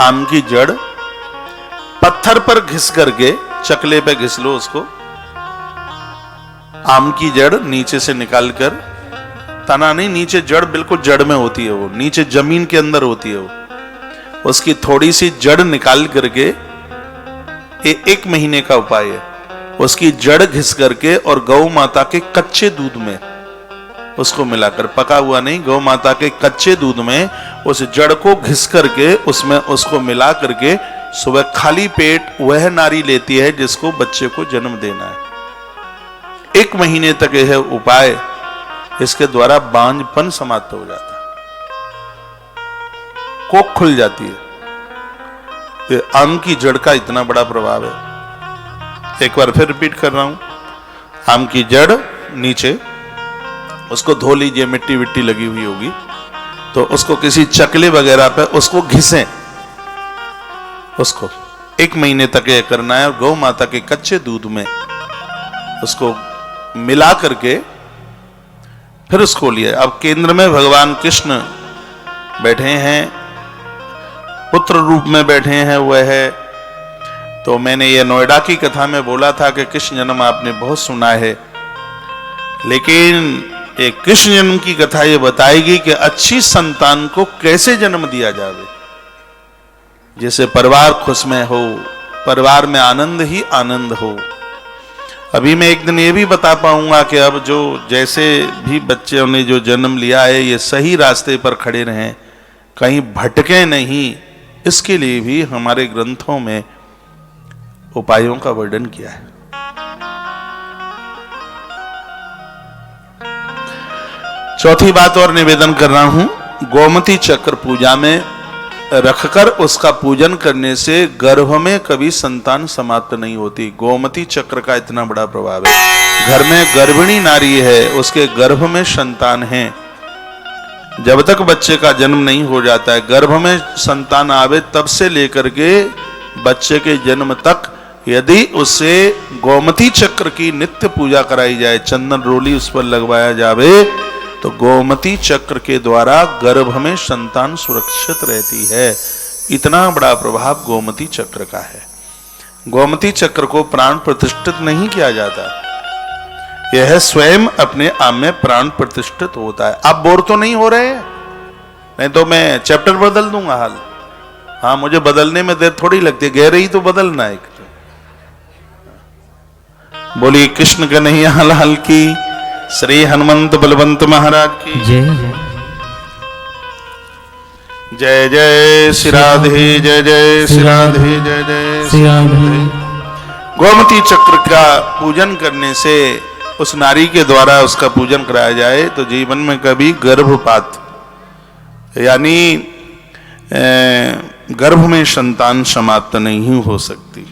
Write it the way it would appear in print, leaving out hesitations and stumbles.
आम की जड़ पत्थर पर घिस करके, चकले पे घिस लो उसको, आम की जड़ नीचे से निकालकर, तना नहीं, नीचे जड़ बिल्कुल जड़ में होती है, वो नीचे जमीन के अंदर होती है, वो उसकी थोड़ी सी जड़ निकाल करके, एक महीने का उपाय है, उसकी जड़ घिस करके और गौ माता के कच्चे दूध में उसको मिलाकर, पका हुआ नहीं, गौ माता के कच्चे दूध में उस जड़ को घिस करके उसमें उसको मिला करके सुबह खाली पेट वह नारी लेती है जिसको बच्चे को जन्म देना है। 1 महीने तक यह उपाय, इसके द्वारा बांझपन समाप्त हो जाता है, कोख खुल जाती है। ये आम की जड़ का इतना बड़ा प्रभाव है। एक बार फिर रिपीट कर रहा हूं, आम की जड़ नीचे, उसको धो लीजिए, मिट्टी विट्टी लगी हुई होगी तो उसको किसी चकले वगैरह पे उसको घिसें, उसको 1 महीने तक यह करना है और गौ माता के कच्चे दूध में उसको मिला करके फिर उसको लिया। अब केंद्र में भगवान कृष्ण बैठे हैं, पुत्र रूप में बैठे हैं वह है। तो मैंने ये नोएडा की कथा में बोला था कि कृष्ण जन्म आपने बहुत सुना है, लेकिन एक कृष्ण जन्म की कथा ये बताएगी कि अच्छी संतान को कैसे जन्म दिया जावे, जैसे परिवार खुश में हो, परिवार में आनंद ही आनंद हो। अभी मैं एक दिन ये भी बता पाऊंगा कि अब जो जैसे भी बच्चों ने जो जन्म लिया है ये सही रास्ते पर खड़े रहें, कहीं भटके नहीं, इसके लिए भी हमारे ग्रंथों में उपायों का वर्णन किया है। चौथी बात और निवेदन कर रहा हूं, गोमती चक्र पूजा में रखकर उसका पूजन करने से गर्भ में कभी संतान समाप्त नहीं होती। गोमती चक्र का इतना बड़ा प्रभाव है। घर में गर्भिणी नारी है, उसके गर्भ में संतान है, जब तक बच्चे का जन्म नहीं हो जाता है, गर्भ में संतान आवे तब से लेकर के बच्चे के जन्म तक यदि उससे गोमती चक्र की नित्य पूजा कराई जाए, चंदन रोली उस पर लगवाया जावे, तो गोमती चक्र के द्वारा गर्भ में संतान सुरक्षित रहती है। इतना बड़ा प्रभाव गोमती चक्र का है। गोमती चक्र को प्राण प्रतिष्ठित नहीं किया जाता, यह स्वयं अपने आप में प्राण प्रतिष्ठित होता है। आप बोर तो नहीं हो रहे हैं? नहीं तो मैं चैप्टर बदल दूंगा हाल। हाँ, मुझे बदलने में देर थोड़ी लगती है, गहराई तो बदलना है। बोलिए कृष्ण कन्हैया लाल की, श्री हनुमंत बलवंत महाराज की जय जय। जय जय श्री राधे, जय जय श्री राधे, जय जय श्री राधे। गोमती चक्र का पूजन करने से, उस नारी के द्वारा उसका पूजन कराया जाए तो जीवन में कभी गर्भपात यानी गर्भ में संतान समाप्त नहीं हो सकती।